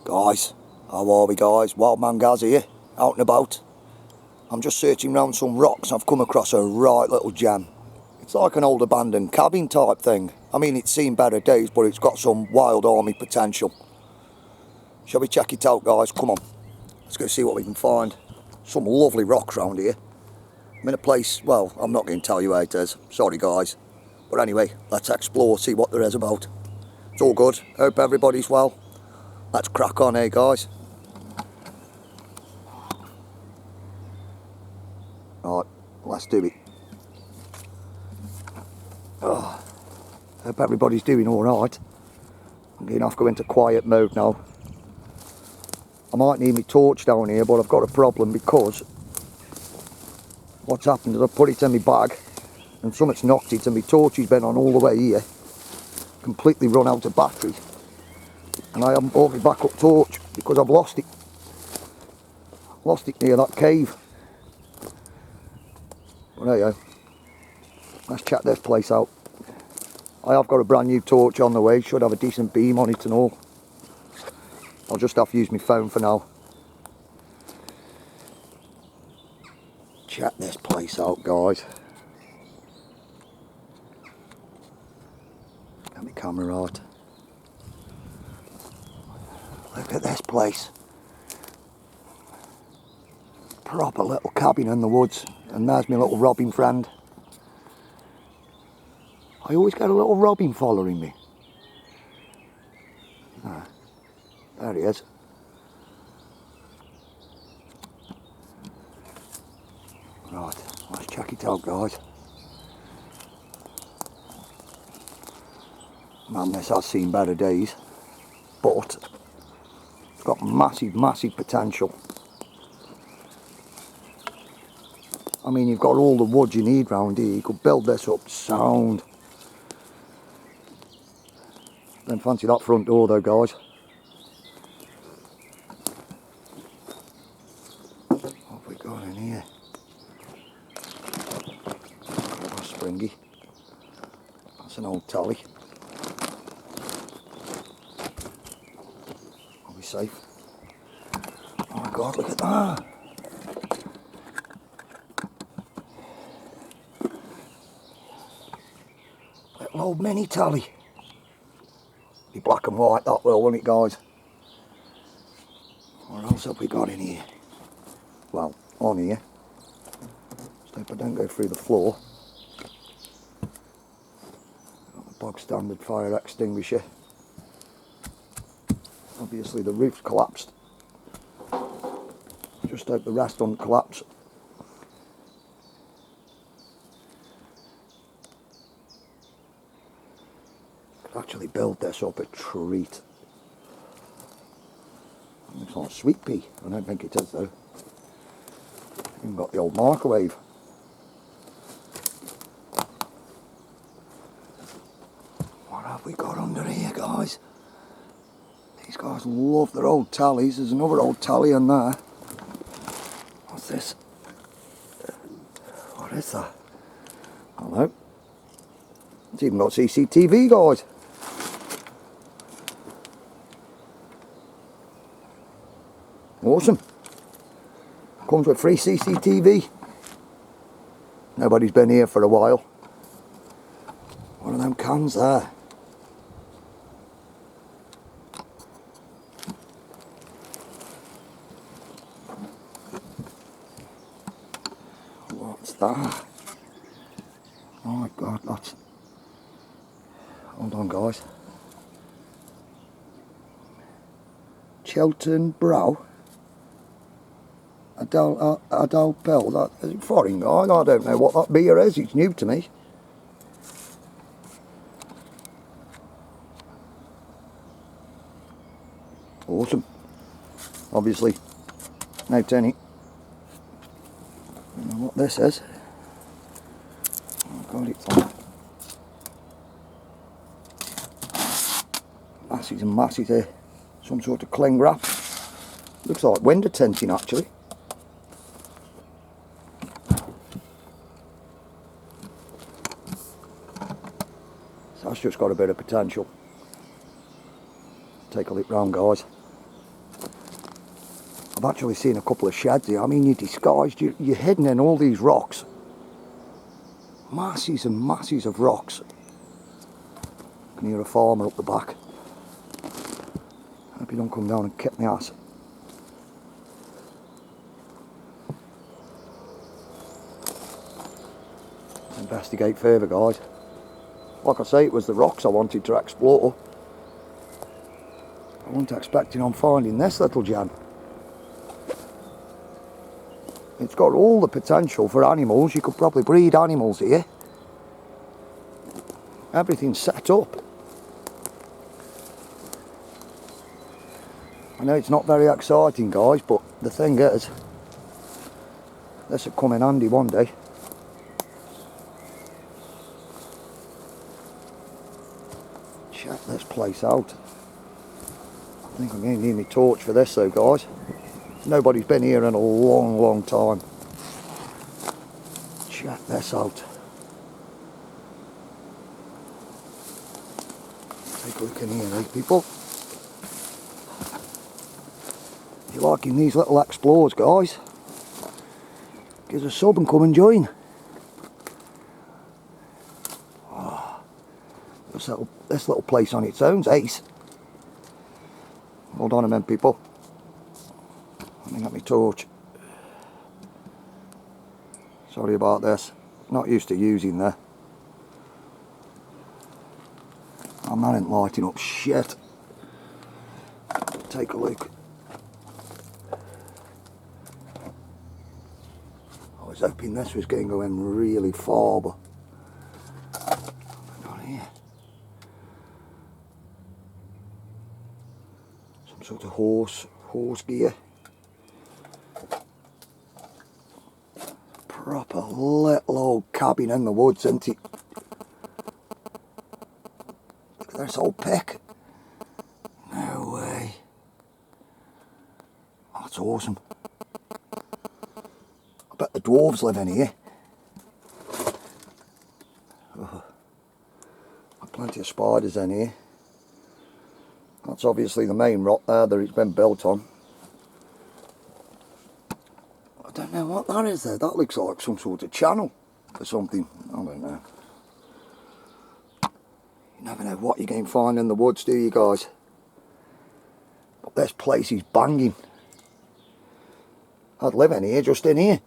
Guys, how are we guys? Wildman Gaz here, out and about. I'm just searching around some rocks. I've come across a right little gem. It's like an old abandoned cabin type thing. I mean, it's seen better days, but it's got some Wildarmy potential. Shall we check it out, guys? Come on, let's go see what we can find. Some lovely rocks around here. I'm in a place, well, I'm not going to tell you where it is. Sorry guys. But anyway, let's explore, see what there is about. It's all good. Hope everybody's well. Let's crack on, guys. Right, let's do it. Oh, hope everybody's doing alright. I'm going to have to go into quiet mode now. I might need my torch down here, but I've got a problem because what's happened is I put it in my bag and something's knocked it and my torch has been on all the way here. Completely run out of battery. And I haven't brought my backup torch because I've lost it. Lost it near that cave. Well, there you go. Let's check this place out. I have got a brand new torch on the way. Should have a decent beam on it and all. I'll just have to use my phone for now. Check this place out, guys. Get my camera right. Look at this place. Proper little cabin in the woods. And there's my little robin friend. I always get a little robin following me. Ah, there he is. Right, let's check it out, guys. Man, this has seen better days. But it's got massive, massive potential. I mean, you've got all the wood you need round here. You could build this up sound. Don't fancy that front door though, guys. What have we got in here? Oh, springy. That's an old tally. Are we safe? Oh my God, look at that. Little old mini tally. Be black and white that will, won't it, guys? What else have we got in here? Well, on here. Just hope I don't go through the floor. Got the bog standard fire extinguisher. Obviously the roof's collapsed. Just hope the rest don't collapse. Could actually build this up a treat. Looks like a sweet pea. I don't think it is though. Even got the old microwave. What have we got under here, guys? These guys love their old tallies. There's another old tally in there. What's this? What is that? I don't know. It's even got CCTV, guys. Awesome. Comes with free CCTV. Nobody's been here for a while. One of them cans there. What's that? Oh my God, that's... Hold on, guys. Chelton Brow. Adele Pell, that is it foreign, guys? I don't know what that beer is, it's new to me. Awesome. Obviously, no Tenny. I don't know what this is. Oh God, it's on. Masses and masses here. Some sort of cling wrap. Looks like window tinting actually. So that's just got a bit of potential. Take a look round, guys. I've actually seen a couple of sheds here. I mean, you're disguised, you're hidden in all these rocks. Masses and masses of rocks. I can hear a farmer up the back. Hope you don't come down and kick my ass. Let's investigate further, guys. Like I say, it was the rocks I wanted to explore. I wasn't expecting on finding this little gem. It's got all the potential for animals. You could probably breed animals here. Everything's set up. I know it's not very exciting, guys, but the thing is, this will come in handy one day. Check this place out. I think I'm going to need my torch for this though, guys. Nobody's been here in a long time. Check this out. Take a look in here, eh, people? If you're liking these little explores, guys, give us a sub and come and join. Oh, this little place on its own's ace. Hold on a minute, people. Let me get my torch. Sorry about this. Not used to using that. I'm not lighting up shit. Take a look. I was hoping this was going to go in really far, but not here. Some sort of horse gear. Proper little old cabin in the woods, isn't it? Look at this old pick. No way. That's awesome. I bet the dwarves live in here. Oh, plenty of spiders in here. That's obviously the main rock there that it's been built on. I don't know what that is there. That looks like some sort of channel or something. I don't know. You never know what you're going to find in the woods, do you, guys? But this place is banging. I'd live in here, just in here.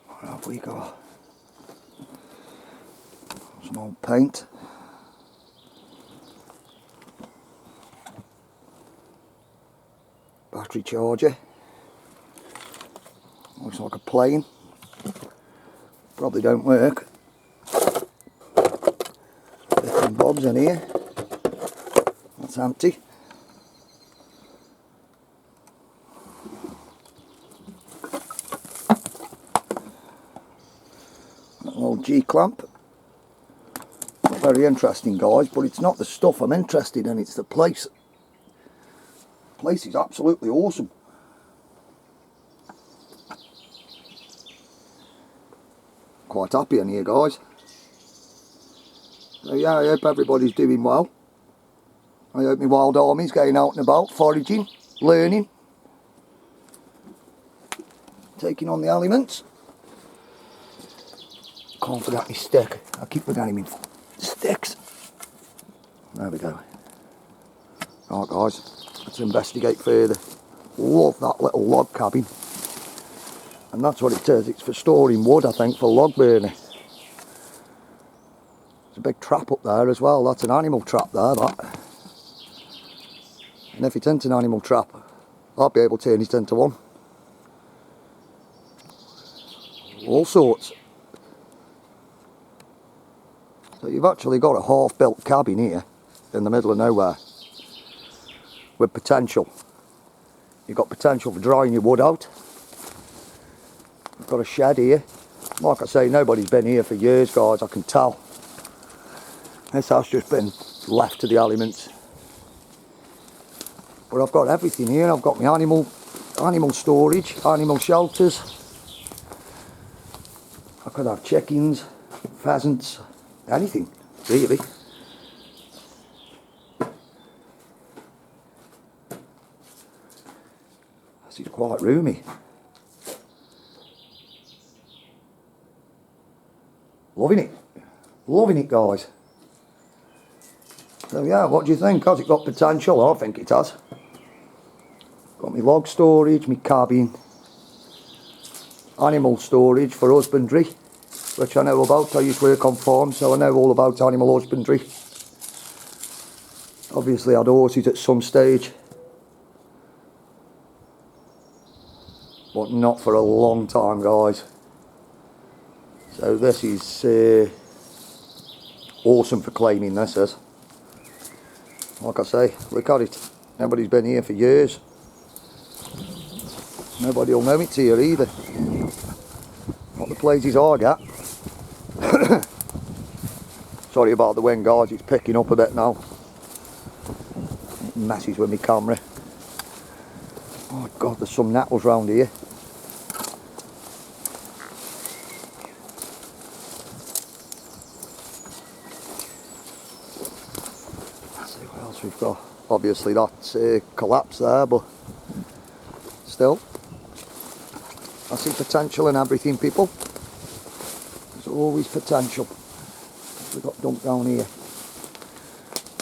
What have we got? Some old paint. Battery charger. Looks like a plane. Probably don't work. Bits and bobs in here. That's empty. An old G-clamp. Not very interesting, guys, but it's not the stuff I'm interested in, it's the place. The place is absolutely awesome. Quite happy in here, guys. So yeah, I hope everybody's doing well. I hope my Wildarmy's going out and about, foraging, learning, taking on the elements. Can't forget my stick. I keep forgetting my sticks. There we go. Right, guys, let's investigate further. Love that little log cabin. And that's what it is. It's for storing wood, I think, for log burning. There's a big trap up there as well. That's an animal trap there, that. And if it's into an animal trap, I'll be able to turn it into one. All sorts. So you've actually got a half-built cabin here in the middle of nowhere with potential. You've got potential for drying your wood out. You've got a shed here. Like I say, nobody's been here for years, guys, I can tell. This house just been left to the elements. But I've got everything here. I've got my animal storage, animal shelters. I could have chickens, pheasants, anything, really. This is quite roomy. Loving it. Loving it, guys. So yeah, what do you think? Has it got potential? I think it has. Got my log storage, my cabin, animal storage for husbandry, which I know about. I used to work on farms, so I know all about animal husbandry. Obviously I had horses at some stage, but not for a long time, guys. So this is awesome for claiming, this is. Like I say, look at it. Nobody's been here for years. Nobody will know it's here either. Not the places I get. Sorry about the wind, guys, it's picking up a bit now. It messes with my camera. Oh my God, there's some nettles round here. Let's see what else we've got. Obviously that's collapsed there, but still, I see potential in everything, people. There's always potential. We've got dumped down here.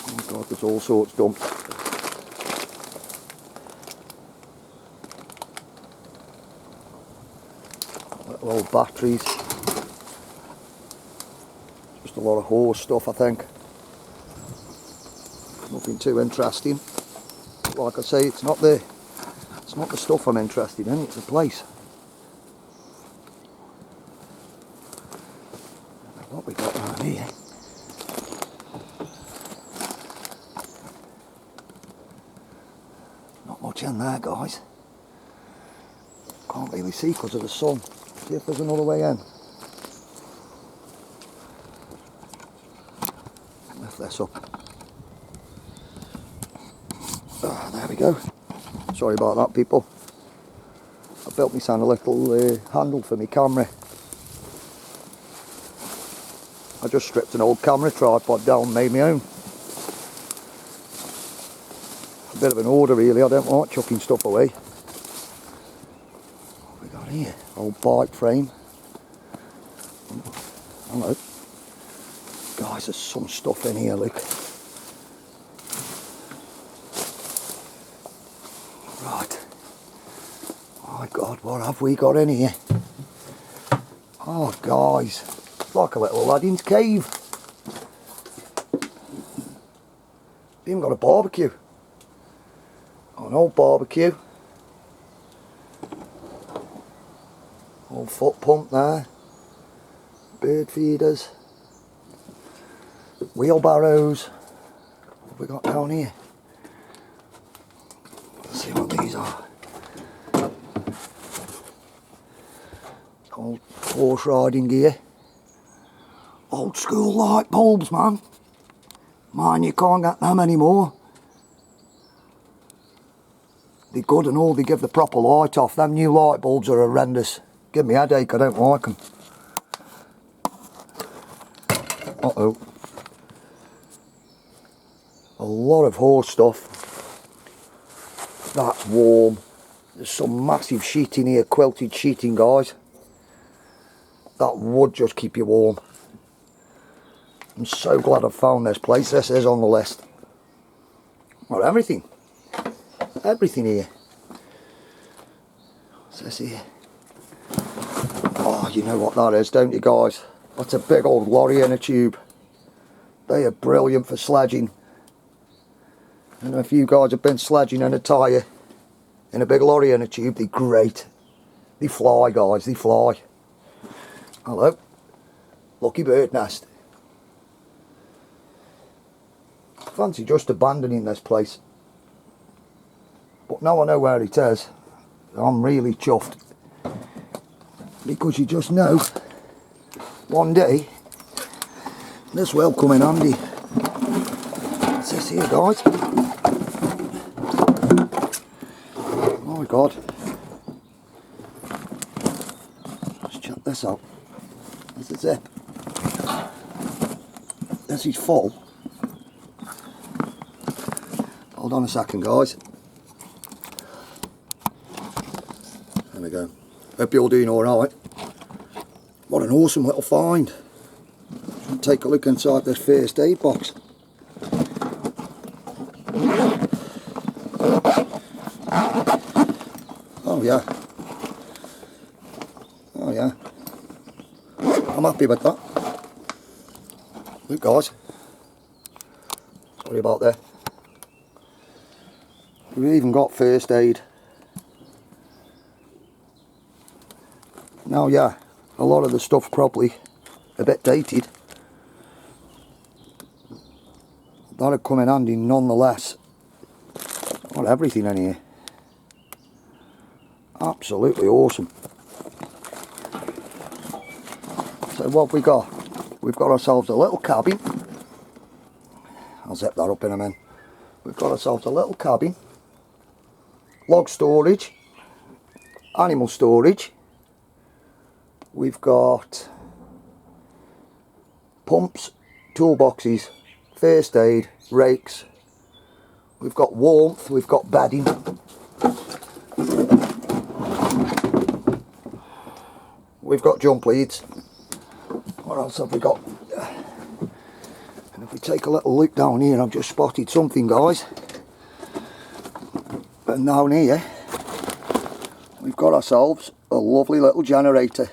Oh my God, there's all sorts dumped. Little old batteries. Just a lot of horse stuff, I think. Nothing too interesting. Like I say, it's not the stuff I'm interested in, it's the place. What we got around here? Not much in there, guys. Can't really see because of the sun. See if there's another way in. Lift this up. Oh, there we go. Sorry about that, people. I built myself a little handle for my camera. I just stripped an old camera tripod down and made my own. A bit of an order really, I don't like chucking stuff away. What have we got here? Old bike frame. Hello. Guys, there's some stuff in here, look. Right. Oh my God, what have we got in here? Oh guys, it's like a little Aladdin's cave. Even got a barbecue. Oh, an old barbecue. Old foot pump there. Bird feeders. Wheelbarrows. What have we got down here? Let's see what these are. Old horse riding gear. Old school light bulbs, man. Man, you can't get them anymore. They're good and all, they give the proper light off. Them new light bulbs are horrendous. Give me a headache, I don't like them. Uh-oh. A lot of horse stuff. That's warm. There's some massive sheeting here, quilted sheeting, guys. That would just keep you warm. I'm so glad I found this place. This is on the list. Well, everything. Everything here. What's this here? Oh, you know what that is, don't you, guys? That's a big old lorry in a tube. They are brilliant for sledging. I don't know if you guys have been sledging in a tyre in a big lorry in a tube. They're great. They fly, guys, they fly. Hello. Lucky bird nest. Fancy just abandoning this place. But now I know where it is, I'm really chuffed. Because you just know, one day, this will come in handy. What's this here, guys? Oh my God. Let's check this out. This is it. This is full. Hold on a second, guys. go. Hope you're all doing alright. What an awesome little find. Take a look inside this first aid box. Oh yeah. Oh yeah. I'm happy with that. Look guys. Sorry about that. We've even got first aid. Now yeah, a lot of the stuff probably a bit dated. That'd come in handy nonetheless. Got everything in here. Absolutely awesome. So what we got? We've got ourselves a little cabin. I'll zip that up in a minute. We've got ourselves a little cabin. Log storage. Animal storage. We've got pumps, toolboxes, first aid, rakes. We've got warmth, we've got bedding. We've got jump leads. What else have we got? And if we take a little look down here, I've just spotted something guys. And down here, we've got ourselves a lovely little generator.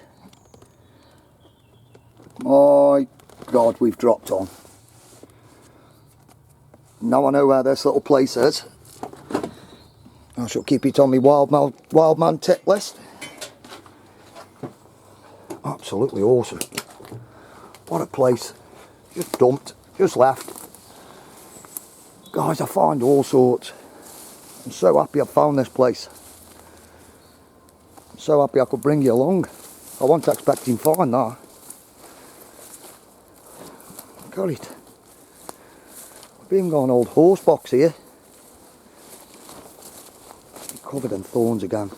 My God, we've dropped on. Now I know where this little place is. I shall keep it on my wild man tip list. Absolutely awesome. What a place. Just dumped, just left. Guys, I find all sorts. I'm so happy I found this place. I'm so happy I could bring you along. I wasn't expecting to find that. Got it. I've even got an old horse box here. Covered in thorns again.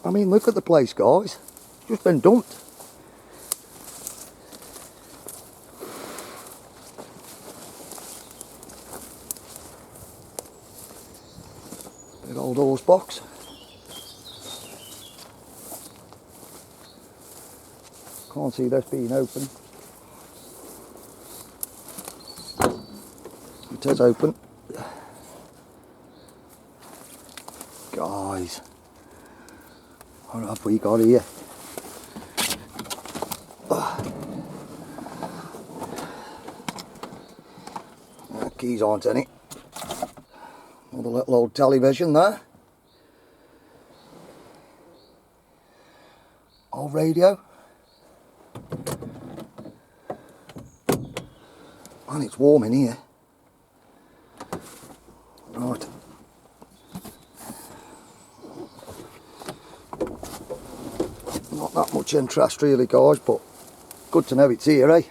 I mean, look at the place, guys. It's just been dumped. Big old horse box. Can't see this being open. It is open. Guys, what have we got here? Keys aren't in it. Another little old television there. Old radio. And it's warm in here. Right. Not that much interest really guys, but good to know it's here, eh?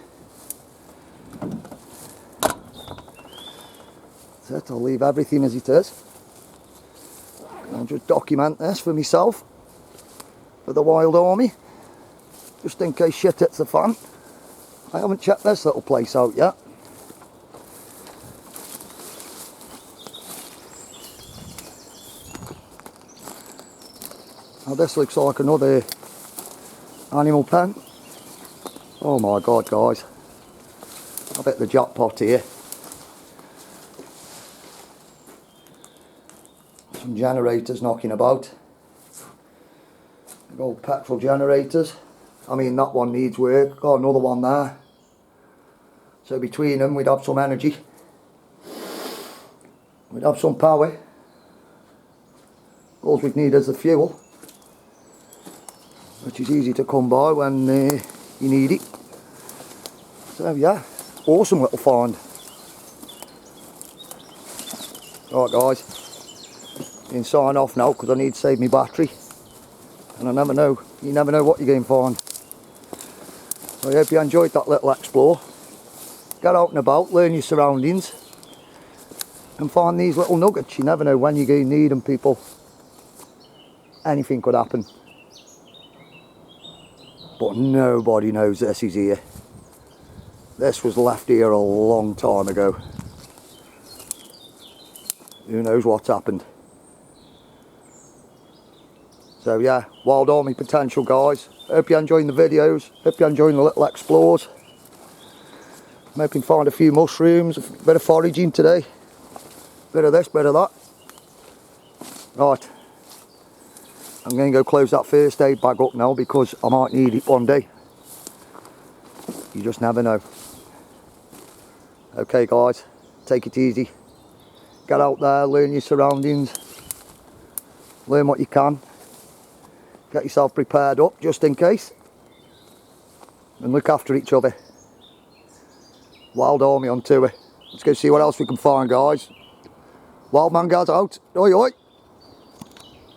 That's it, I'll leave everything as it is. I'll just document this for myself, for the Wildarmy, just in case shit hits the fan. I haven't checked this little place out yet. Now this looks like another animal pen. Oh my God guys, I've hit the jackpot here. Some generators knocking about. Big old petrol generators. I mean that one needs work, got another one there. So between them we'd have some energy. We'd have some power. All we'd need is the fuel, which is easy to come by when you need it. So yeah, awesome little find. Alright guys, I'm going to sign off now because I need to save my battery. And I never know, you never know what you're going to find. So I hope you enjoyed that little explore. Get out and about, learn your surroundings. And find these little nuggets. You never know when you're going to need them, people. Anything could happen. But nobody knows this is here. This was left here a long time ago. Who knows what's happened. So yeah, Wildarmy potential, guys. Hope you're enjoying the videos. Hope you're enjoying the little explores. I'm hoping to find a few mushrooms, a bit of foraging today. Bit of this, bit of that. Right. I'm going to go close that first aid bag up now because I might need it one day. You just never know. Okay guys, take it easy. Get out there, learn your surroundings. Learn what you can. Get yourself prepared up just in case. And look after each other. Wildarmy on tour. Let's go see what else we can find, guys. Wild man guys out. Oi oi.